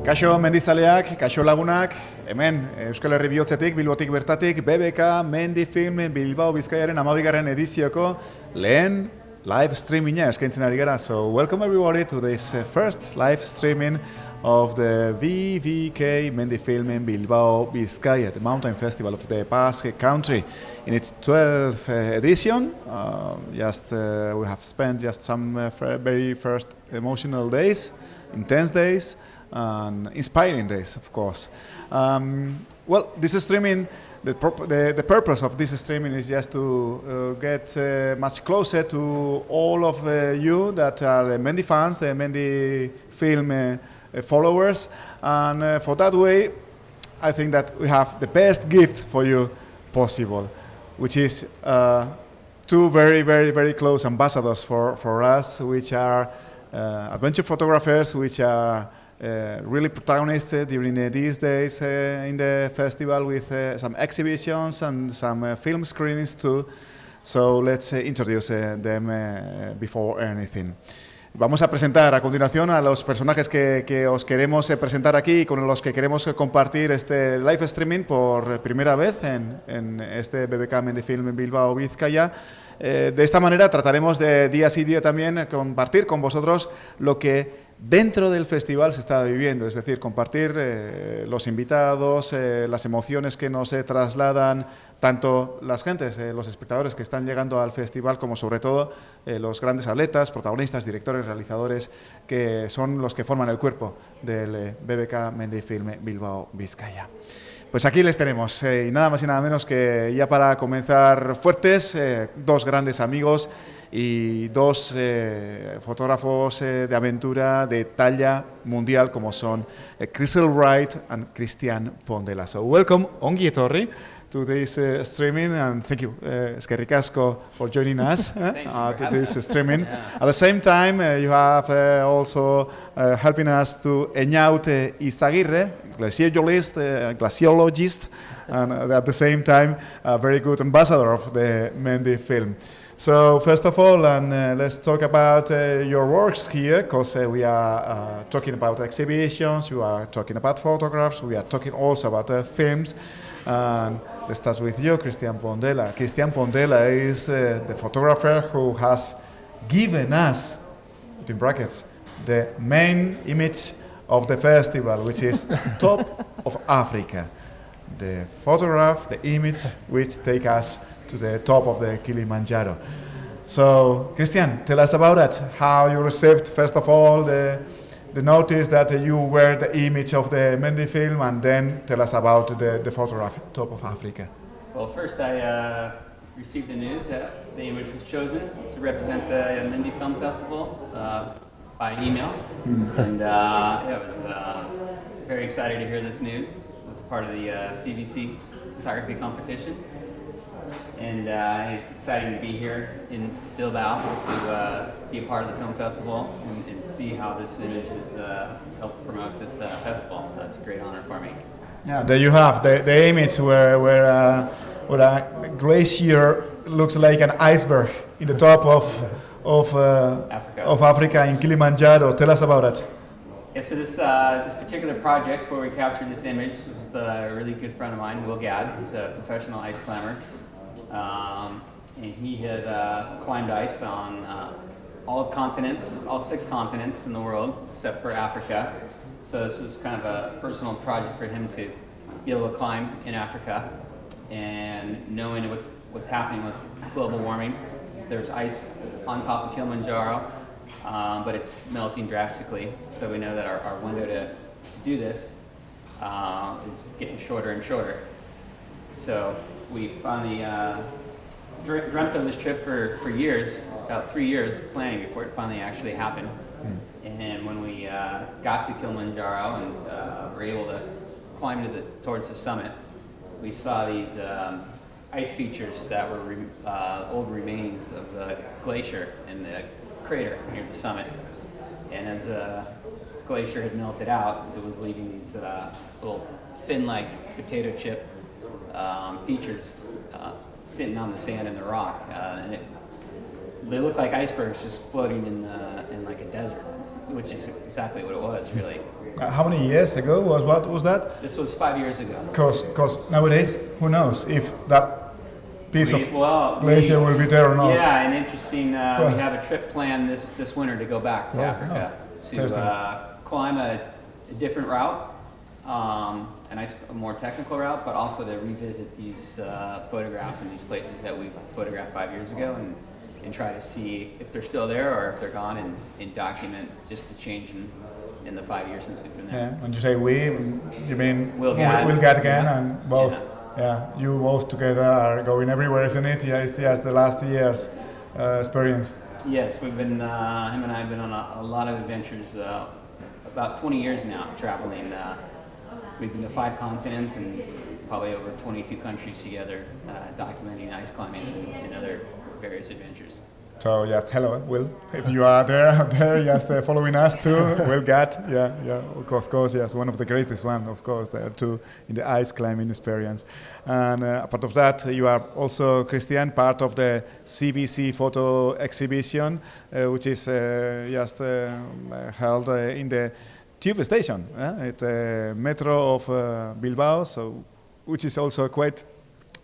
Kaixo mendizaleak, kaixo lagunak, hemen Euskal Herri bihotzetik, Bilbotik bertatik, BBK Mendi Film Bilbao Bizkaiaren 12. edizioko lehen live streaminga eskaintzen ari gara. So welcome everybody to this first live streaming of the VVK Mendi Film in Bilbao Bizkaia, the mountain festival of the Basque Country, in its 12th edition. We have spent just some very first emotional days, intense days, and inspiring days, of course. This streaming, the purpose of this streaming is just to get much closer to all of you that are the Mendi fans, the Mendi film followers, and for that way, I think that we have the best gift for you possible, which is two very, very, very close ambassadors for us, which are adventure photographers, which are really protagonists during these days in the festival with some exhibitions and some film screenings too. So let's introduce them before anything. Vamos a presentar a continuación a los personajes que os queremos presentar aquí y con los que queremos compartir este live streaming por primera vez en este BBK Mendi Film en Bilbao Bizkaia. De esta manera trataremos de día sí día también compartir con vosotros lo que dentro del festival se está viviendo, es decir, compartir los invitados, las emociones que nos trasladan tanto las gentes, los espectadores que están llegando al festival, como sobre todo los grandes atletas, protagonistas, directores, realizadores, que son los que forman el cuerpo del BBK Mendi Film Bilbao Bizkaia. Pues aquí les tenemos, y nada más y nada menos que ya para comenzar fuertes, dos grandes amigos y dos fotógrafos de aventura de talla mundial como son Krystel Wright and Pondella. So welcome, ongi etorri, to this streaming, and thank you, eskerrik asko, for joining us to this streaming. Yeah. At the same time, you have also helping us to Eñaut Izagirre, glaciologist, and at the same time, a very good ambassador of the Mendi film. So first of all, let's talk about your works here, because we are talking about exhibitions, we are talking about photographs, we are talking also about films. And let's start with you, Pondella. Pondella is the photographer who has given us, in brackets, the main image of the festival, which is top of Africa. The photograph, the image, which take us to the top of the Kilimanjaro. So, Christian, tell us about that. How you received, first of all, the notice that you were the image of the Mendi film, and then tell us about the photograph, top of Africa. Well, first I received the news that the image was chosen to represent the Mendi Film Festival by email, and I was very excited to hear this news. It was part of the CBC photography competition, and it's exciting to be here in Bilbao to be a part of the film festival and see how this image has helped promote this festival. That's a great honor for me. Yeah, there you have the image where a glacier looks like an iceberg in the top of Africa in Kilimanjaro. Tell us about it. Yeah, so this particular project where we captured this image was with a really good friend of mine, Will Gadd, who's a professional ice climber. And he had climbed ice on all continents, all 6 continents in the world, except for Africa. So this was kind of a personal project for him to be able to climb in Africa. And knowing what's happening with global warming, there's ice on top of Kilimanjaro, but it's melting drastically. So we know that our window to do this is getting shorter and shorter. So we finally dreamt of this trip for years, about 3 years planning before it finally actually happened. And when we got to Kilimanjaro and were able to climb towards the summit, we saw these ice features that were old remains of the glacier in the crater near the summit. And as the glacier had melted out, it was leaving these little fin-like potato chip features sitting on the sand and the rock, and they look like icebergs just floating in like a desert. which is exactly what it was, really. How many years ago what was that? This was 5 years ago. Because nowadays, who knows if that piece of glacier will be there or not. Yeah, and interesting, we have a trip planned this winter to go back to Africa to climb a different route, a more technical route, but also to revisit these photographs in these places that we photographed 5 years ago and try to see if they're still there or if they're gone and document just the change in the 5 years since we've been there. Yeah, when you say we, you mean We'll get again, and both. Yeah, you both together are going everywhere, isn't it? Yeah, it's just the last year's experience. Yes, we've been, him and I have been on a lot of adventures, about 20 years now, traveling. We've been to 5 continents and probably over 22 countries together, documenting ice climbing and other various adventures. So just hello, Will. If you are out there, just following us too. Will Gatt, of course, yes, one of the greatest one, of course, too, in the ice climbing experience. And apart of that, you are also, Christian, part of the CBC photo exhibition, which is just held in the tube station at the metro of Bilbao, so which is also quite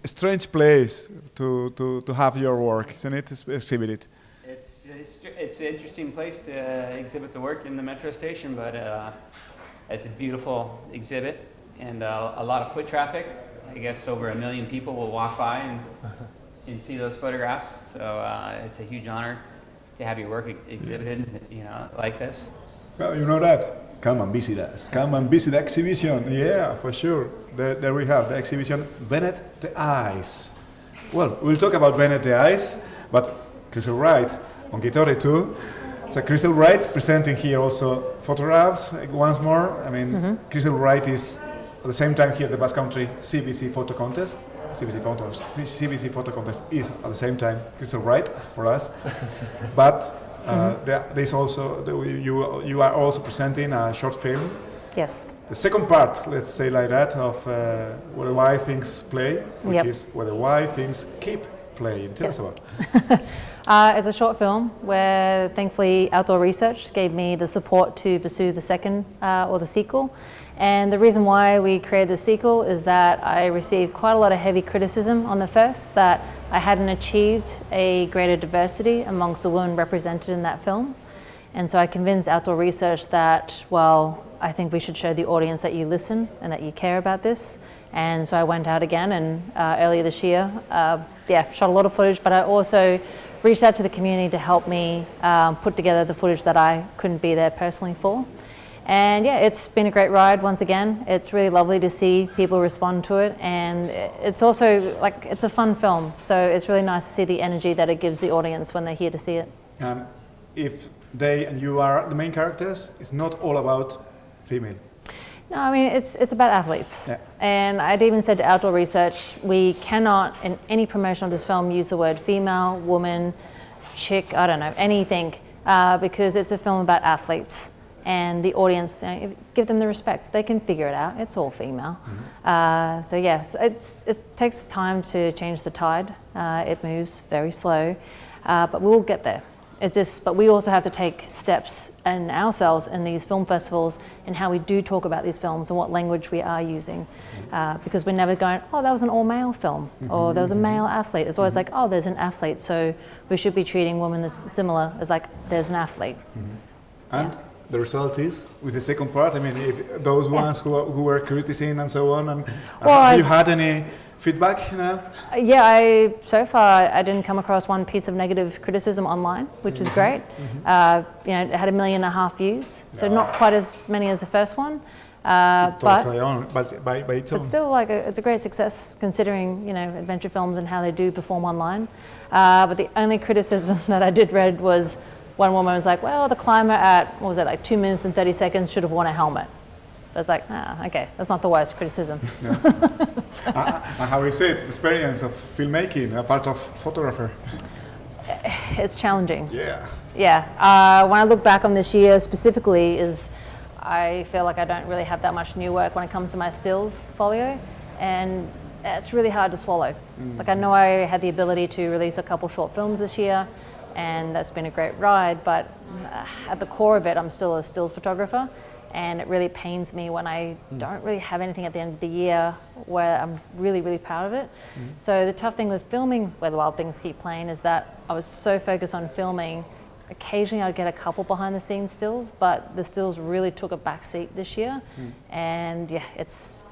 a strange place to have your work, isn't it? Exhibited. It's an interesting place to exhibit the work in the metro station, but it's a beautiful exhibit and a lot of foot traffic. I guess over 1 million people will walk by and see those photographs. So it's a huge honor to have your work exhibited, like this. Well, you know that. Come and visit us. Come and visit the exhibition. Yeah, for sure. There we have the exhibition Bennett the Ice. Well, we'll talk about Bennett the Ice, but Krystel Wright on guitar too. So Krystel Wright presenting here also photographs once more. I mean, Krystel Wright is at the same time here at the Basque Country CBC photo contest. CBC photo contest is at the same time Krystel Wright for us, but. There's also you are also presenting a short film. Yes. The second part, let's say like that, of where the why things play, which is where the why things keep playing. Tell us about. It's a short film where thankfully Outdoor Research gave me the support to pursue the second or the sequel. And the reason why we created the sequel is that I received quite a lot of heavy criticism on the first, that I hadn't achieved a greater diversity amongst the women represented in that film. And so I convinced Outdoor Research that, well, I think we should show the audience that you listen and that you care about this. And so I went out again and earlier this year, shot a lot of footage, but I also reached out to the community to help me put together the footage that I couldn't be there personally for. And yeah, it's been a great ride once again. It's really lovely to see people respond to it, and it's also it's a fun film, so it's really nice to see the energy that it gives the audience when they're here to see it. If they and you are the main characters, it's not all about female. No, I mean it's about athletes. Yeah. And I'd even said to Outdoor Research, we cannot in any promotion of this film use the word female, woman, chick, I don't know, anything, because it's a film about athletes. And the audience, give them the respect. They can figure it out. It's all female. So yes, it takes time to change the tide. It moves very slow, but we'll get there. But we also have to take steps in ourselves in these film festivals and how we do talk about these films and what language we are using, because we're never going, oh, that was an all-male film, or there was a male athlete. It's always like, oh, there's an athlete, so we should be treating women as similar as like there's an athlete. And the result is, with the second part, I mean, if those ones who were criticizing and so on, and have you had any feedback? Yeah, so far I didn't come across one piece of negative criticism online, which is great. It had 1.5 million views, so not quite as many as the first one. But still, it's a great success considering adventure films and how they do perform online. But the only criticism that I did read was, one woman was like, well, the climber at, 2 minutes and 30 seconds should have worn a helmet. I was like, okay, that's not the worst criticism. How is it, the experience of filmmaking, a part of photographer? It's challenging. Yeah. When I look back on this year specifically, I feel like I don't really have that much new work when it comes to my stills folio, and it's really hard to swallow. I know I had the ability to release a couple short films this year, and that's been a great ride. But at the core of it, I'm still a stills photographer, and it really pains me when I don't really have anything at the end of the year where I'm really, really proud of it. So the tough thing with filming Where the Wild Things Keep Playing is that I was so focused on filming. Occasionally I'd get a couple behind the scenes stills, but the stills really took a back seat this year. And yeah, it's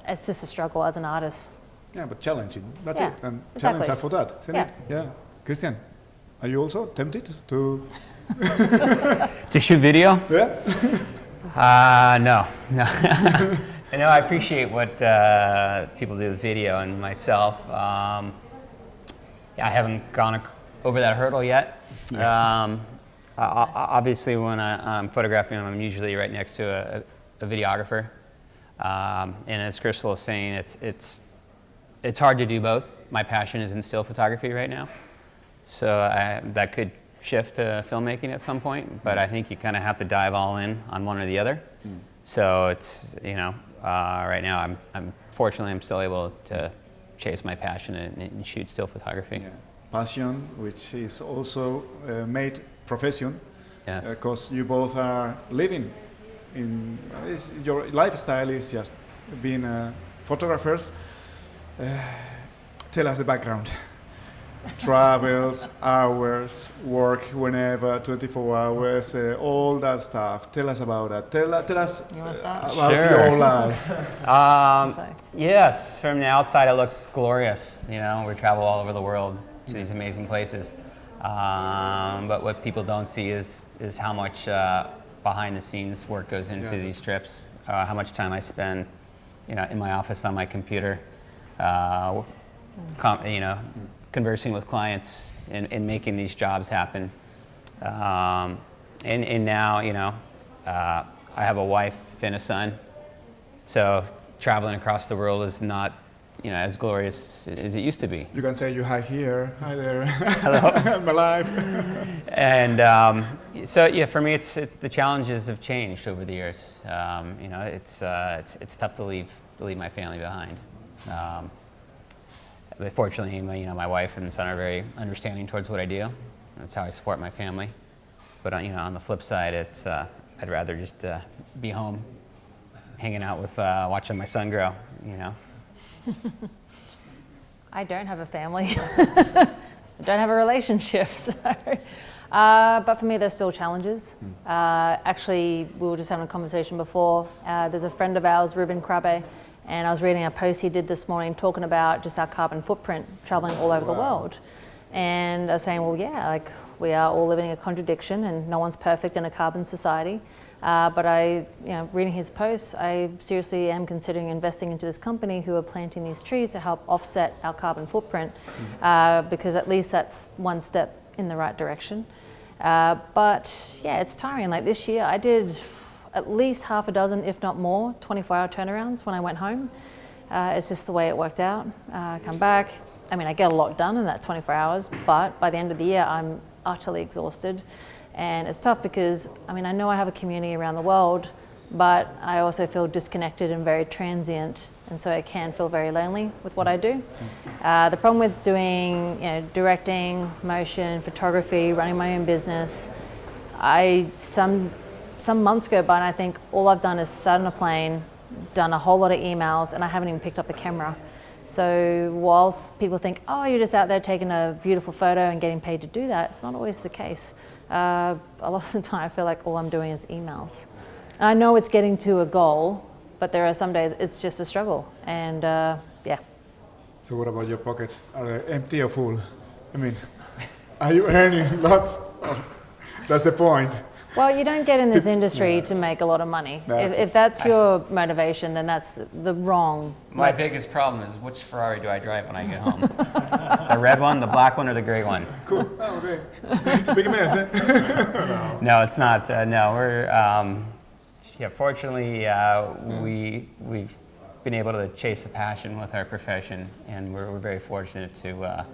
just a struggle as an artist. Yeah, but challenging, that's Yeah, it. And exactly. challenge are for that, isn't Yeah. it? Yeah. Christian, are you also tempted to... To shoot video? Yeah? No. No, I appreciate what people do with video, and myself, I haven't gone over that hurdle yet. Obviously, when I'm photographing, I'm usually right next to a videographer. And as Krystel was saying, it's hard to do both. My passion is in still photography right now, so that could shift to filmmaking at some point. But I think you kind of have to dive all in on one or the other. So it's right now I'm fortunately I'm still able to chase my passion and shoot still photography. Yeah. Passion, which is also made profession, Yes. because you both are living in your lifestyle is just being photographers. Tell us the background. Travels, hours, work whenever, 24 hours, all that stuff. Tell us about that. Tell us You wanna start? about Sure. your life. Yes, from the outside it looks glorious. You know, we travel all over the world to these amazing places. But what people don't see is how much behind the scenes work goes into these trips. How much time I spend, in my office on my computer, conversing with clients and making these jobs happen. And now, I have a wife and a son, so traveling across the world is not, as glorious as it used to be. You can say you hi here, hi there. Hello. I'm alive. And so yeah, for me, it's the challenges have changed over the years. It's tough to leave my family behind. But fortunately, my wife and son are very understanding towards what I do. That's how I support my family. But on the flip side, it's I'd rather just be home, hanging out with watching my son grow. I don't have a family. I don't have a relationship. So, but for me, there's still challenges. Actually, we were just having a conversation before. There's a friend of ours, Ruben Krabbe, and I was reading a post he did this morning talking about just our carbon footprint traveling all over the world. And I was saying, well, yeah, we are all living a contradiction, and no one's perfect in a carbon society. But reading his posts, I seriously am considering investing into this company who are planting these trees to help offset our carbon footprint, because at least that's one step in the right direction. But yeah, it's tiring. Like this year, I did at least half a dozen, if not more, 24-hour turnarounds when I went home. It's just the way it worked out. Come back. I get a lot done in that 24 hours, but by the end of the year, I'm utterly exhausted. And it's tough because, I know I have a community around the world, but I also feel disconnected and very transient, and so I can feel very lonely with what I do. The problem with doing, directing, motion, photography, running my own business, some months go by and I think all I've done is sat on a plane, done a whole lot of emails, and I haven't even picked up the camera. So whilst people think, oh, you're just out there taking a beautiful photo and getting paid to do that, it's not always the case. A lot of the time I feel like all I'm doing is emails. And I know it's getting to a goal, but there are some days it's just a struggle. And yeah. So what about your pockets? Are they empty or full? Are you earning lots? Oh, that's the point. Well, you don't get in this industry to make a lot of money. If that's your motivation, then that's the wrong. My biggest problem is which Ferrari do I drive when I get home? The red one, the black one, or the gray one? Cool. Oh, okay. It's a big mess, eh? No, it's not. No, we're fortunately we've been able to chase a passion with our profession, and we're very fortunate to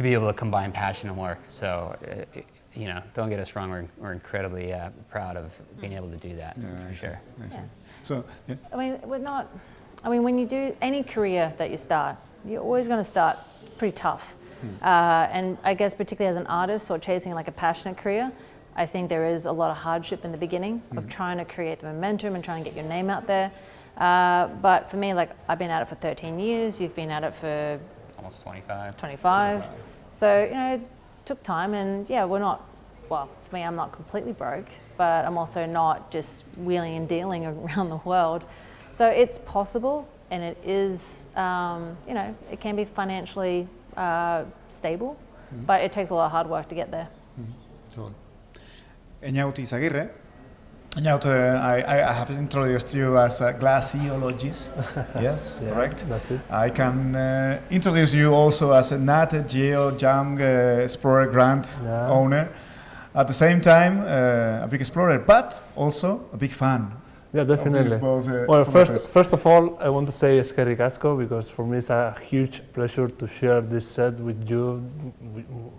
be able to combine passion and work. So. Don't get us wrong. We're incredibly proud of being able to do that. Yeah, for sure. I see. So, yeah. We're not. When you do any career that you start, you're always going to start pretty tough. And I guess particularly as an artist or chasing like a passionate career, I think there is a lot of hardship in the beginning of trying to create the momentum and trying to get your name out there. But for me, like I've been at it for 13 years, you've been at it for Almost 25. 25. So, you know, it took time and yeah, we're not, well, for me, I'm not completely broke, but I'm also not just wheeling and dealing around the world. So it's possible and it is, you know, it can be financially stable, but it takes a lot of hard work to get there. Totally. Eñaut Izaguirre. Eñaut, I have introduced you as a glaciologist. Yes, Yeah, correct. that's it. I can introduce you also as a Nat Geo Young Explorer Grant owner. At the same time, a big explorer, but also a big fan. Yeah, definitely. Of these both, Well, photographers. first of all, I want to say Eskerrik asko, because for me it's a huge pleasure to share this set with you,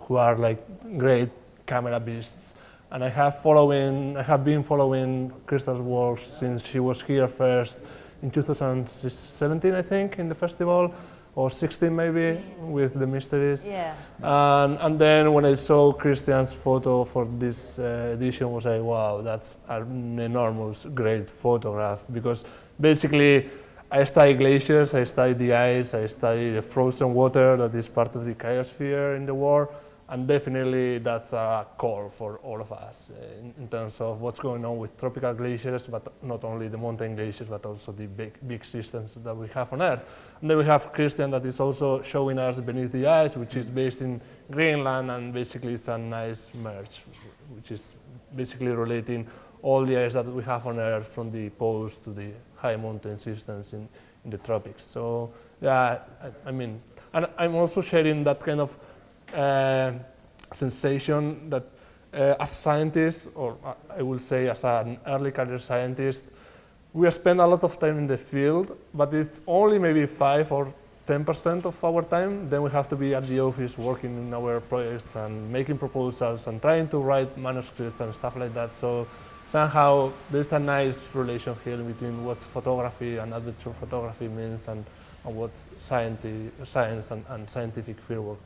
who are like great camera beasts. And I have been following Krystel's work since she was here first in 2017, I think, in the festival, or 16 maybe, with the mysteries. Yeah. And then when I saw Christian's photo for this edition, I was like, wow, that's an enormous, great photograph. Because basically, I study glaciers, I study the ice, I study the frozen water that is part of the cryosphere in the world. And definitely that's a call for all of us in terms of what's going on with tropical glaciers, but not only the mountain glaciers, but also the big systems that we have on Earth. And then we have Krystel that is also showing us Beneath the Ice, which is based in Greenland, and basically it's a nice merge, which is basically relating all the ice that we have on Earth from the poles to the high mountain systems in the tropics. So yeah, I mean, and I'm also sharing that kind of sensation that as scientists, or I will say as an early career scientist, we spend a lot of time in the field, but it's only maybe 5 or 10% of our time. Then we have to be at the office working in our projects and making proposals and trying to write manuscripts and stuff like that. So somehow there's a nice relation here between what photography and adventure photography means and what science and scientific fieldwork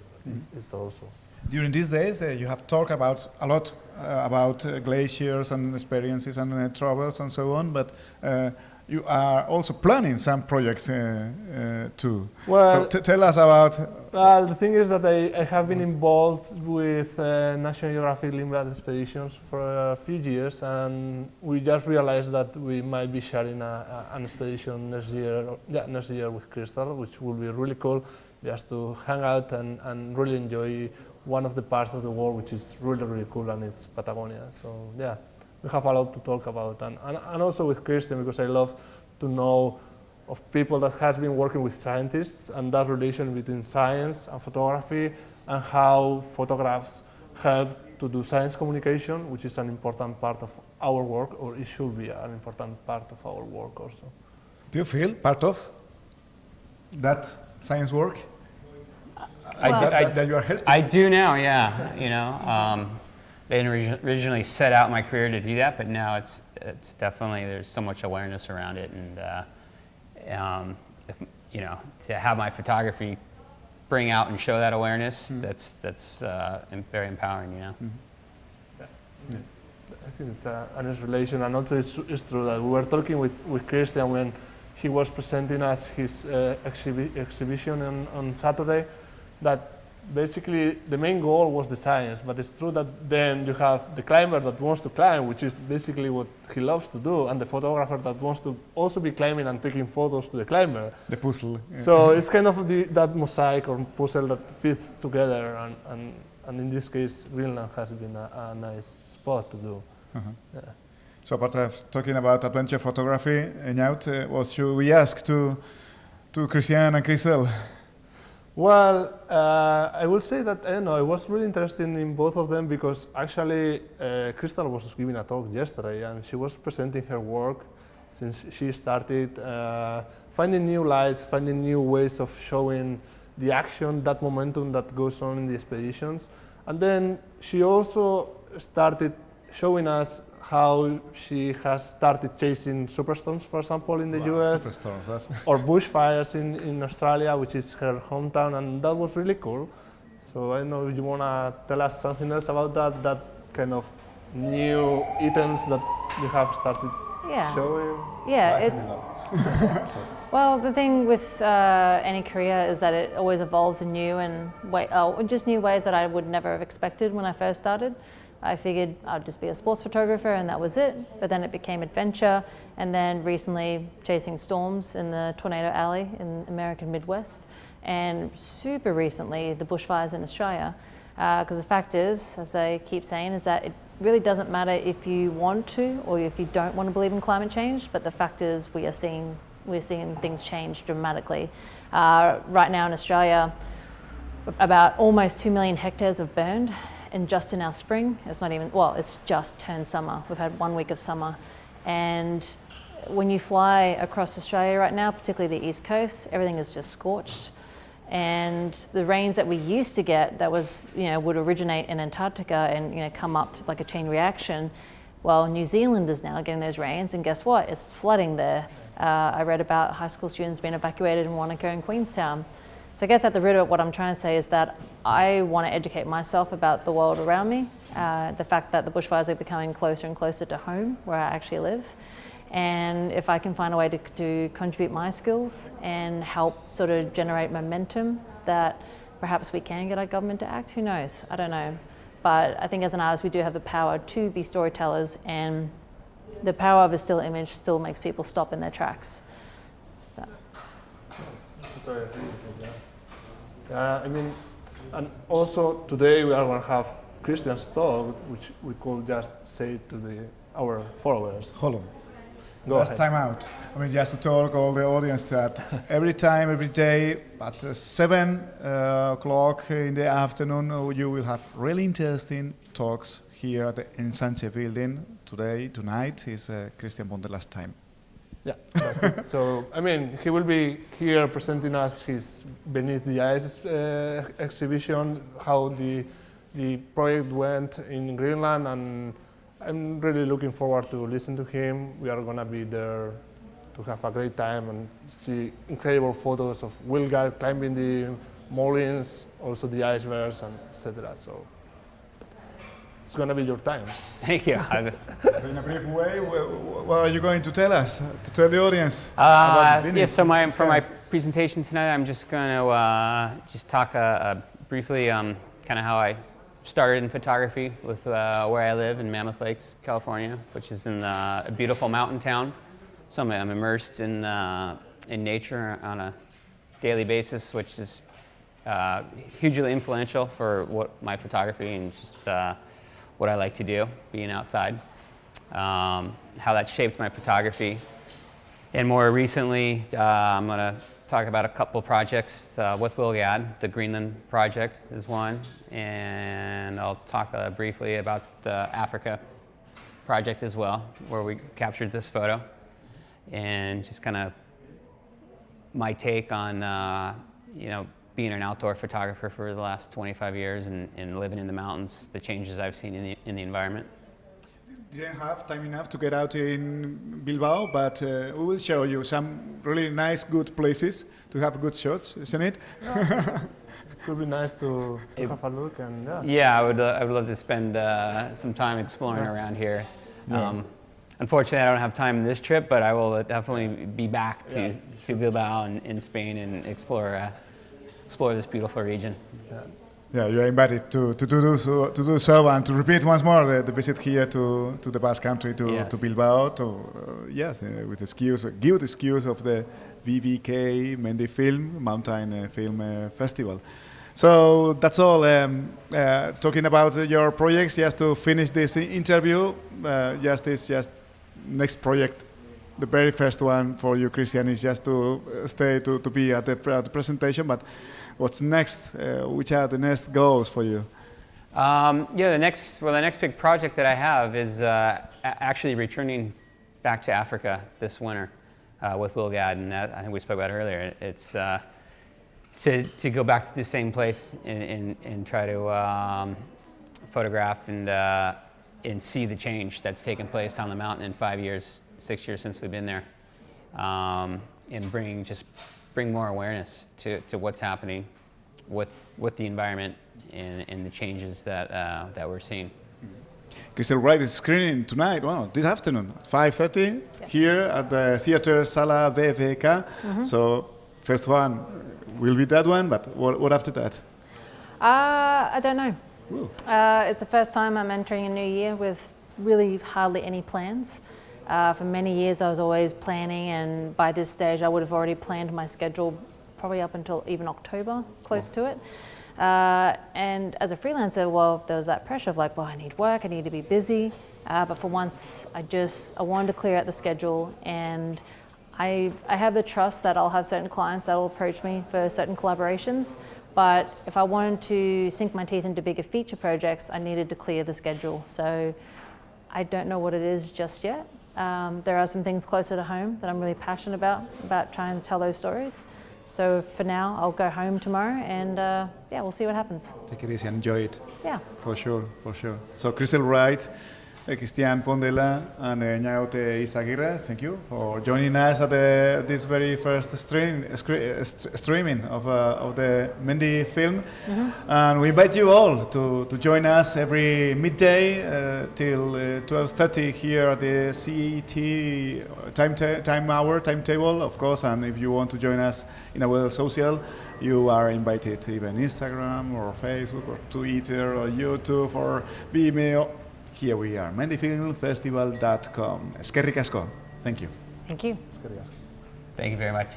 is also. During these days, you have talked about a lot about glaciers and experiences and travels and so on, but you are also planning some projects too. Well, so tell us about... Well, the thing is that I have been involved with National Geographic Lindblad expeditions for a few years, and we just realized that we might be sharing an expedition next year with Krystel, which will be really cool, just to hang out and really enjoy one of the parts of the world which is really, really cool, and it's Patagonia. So yeah, we have a lot to talk about, and also with Krystel, because I love to know of people that has been working with scientists and that relation between science and photography, and how photographs help to do science communication, which is an important part of our work, or it should be an important part of our work also. Do you feel part of that science work? That you are helping? I do now, yeah. You know, I didn't originally set out my career to do that, but now it's definitely, there's so much awareness around it, and you know, to have my photography bring out and show that awareness, that's very empowering, you know. Yeah. I think it's a nice relation, and also it's true that we were talking with Krystel when he was presenting us his exhibition on Saturday, that basically the main goal was the science, but it's true that then you have the climber that wants to climb, which is basically what he loves to do, and the photographer that wants to also be climbing and taking photos to the climber. The puzzle. Yeah. So it's kind of that mosaic or puzzle that fits together, and in this case, Greenland has been a nice spot to do. Yeah. So, but talking about adventure photography, Eñaut, what should we ask to Christian and Krystel? Well, I will say that I was really interested in both of them, because actually Krystel was giving a talk yesterday, and she was presenting her work since she started finding new lights, finding new ways of showing the action, that momentum that goes on in the expeditions. And then she also started showing us how she has started chasing superstorms, for example, in the US, Superstorms, that's or bushfires in Australia, which is her hometown, and that was really cool. So I don't know if you wanna tell us something else about that kind of new items that you have started Yeah. showing. Yeah. Well, the thing with any career is that it always evolves in new and just new ways that I would never have expected when I first started. I figured I'd just be a sports photographer and that was it, but then it became adventure, and then recently chasing storms in the tornado alley in American Midwest, and super recently the bushfires in Australia. Because the fact is, as I keep saying, is that it really doesn't matter if you want to or if you don't want to believe in climate change, but the fact is we're seeing things change dramatically. Right now in Australia, about almost 2 million hectares have burned, and just in our spring, it's just turned summer. We've had 1 week of summer, and when you fly across Australia right now, particularly the East Coast, everything is just scorched. And the rains that we used to get that would originate in Antarctica and come up through like a chain reaction, well, New Zealand is now getting those rains, and guess what? It's flooding there. I read about high school students being evacuated in Wanaka and Queenstown. So I guess at the root of what I'm trying to say is that I want to educate myself about the world around me, the fact that the bushfires are becoming closer and closer to home, where I actually live. And if I can find a way to contribute my skills and help sort of generate momentum that perhaps we can get our government to act, who knows? I don't know. But I think as an artist, we do have the power to be storytellers, and the power of a still image still makes people stop in their tracks. So. I mean, and also today we are going to have Krystel's talk, which we could just say to our followers. Hold on. Go Last ahead. time out. I mean, just to talk all the audience that every day at 7 o'clock in the afternoon, you will have really interesting talks here at the Ensanche building. Tonight is Christian Pondella's time. Yeah, that's it. So, I mean, he will be here presenting us his Beneath the Ice exhibition, how the project went in Greenland, and I'm really looking forward to listen to him. We are going to be there to have a great time and see incredible photos of Will Guy climbing the mountains, also the icebergs, and etc. So it's going to be your time. Thank you. So in a brief way, what are you going to tell us, to tell the audience? about Beneath So the for my Sky? presentation tonight, I'm just going to just talk briefly kind of how I started in photography with where I live in Mammoth Lakes, California, which is in a beautiful mountain town. So I'm immersed in nature on a daily basis, which is hugely influential for what my photography and just what I like to do, being outside. How that shaped my photography. And more recently, I'm going to talk about a couple projects with Will Gad. The Greenland project is one, and I'll talk briefly about the Africa project as well, where we captured this photo, and just kind of my take on being an outdoor photographer for the last 25 years and living in the mountains, the changes I've seen in the environment. Didn't have time enough to get out in Bilbao, but we will show you some really nice, good places to have good shots, isn't it? It could be nice to have a look, and Yeah, I would love to spend some time exploring around here. Yeah. Unfortunately, I don't have time in this trip, but I will definitely be back to Bilbao in Spain and explore this beautiful region. Yeah, you are invited to do so and to repeat once more the visit here to the Basque Country, to Bilbao, with the good excuse of the VVK Mendi Mountain Film Festival. So that's all. Talking about your projects, just to finish this interview, just next project, the very first one for you, Christian, is just to stay to be at the presentation. But what's next? Which are the next goals for you? The next big project that I have is actually returning back to Africa this winter with Will Gad, and that, I think we spoke about earlier. It's to go back to the same place and try to photograph and see the change that's taken place on the mountain in 6 years since we've been there, and bring more awareness to what's happening with the environment and the changes that we're seeing. Krystel Wright is screening tonight, well, this afternoon, 5:30, Yes. here at the theater Sala BVK. So, first one will be that one, but what after that? I don't know. It's the first time I'm entering a new year with really hardly any plans. For many years I was always planning, and by this stage I would have already planned my schedule probably up until even October, close to it. And as a freelancer, well, there was that pressure of like, well, I need work, I need to be busy. But for once, I wanted to clear out the schedule, and I have the trust that I'll have certain clients that will approach me for certain collaborations. But if I wanted to sink my teeth into bigger feature projects, I needed to clear the schedule. So I don't know what it is just yet. There are some things closer to home that I'm really passionate about trying to tell those stories. So for now, I'll go home tomorrow, and yeah, we'll see what happens. Take it easy and enjoy it. Yeah. For sure, for sure. So Krystel Wright, Christian Pondella, and Ñaote Izaguirre, thank you for joining us at this very first streaming of the Mendi film. And we invite you all to join us every midday till 12:30 here at the CET timetable, of course. And if you want to join us in our social, you are invited, even Instagram or Facebook or Twitter or YouTube or Vimeo. Here we are, mendifilmfestival.com. Eskerrik asko. Thank you. Thank you. Thank you very much.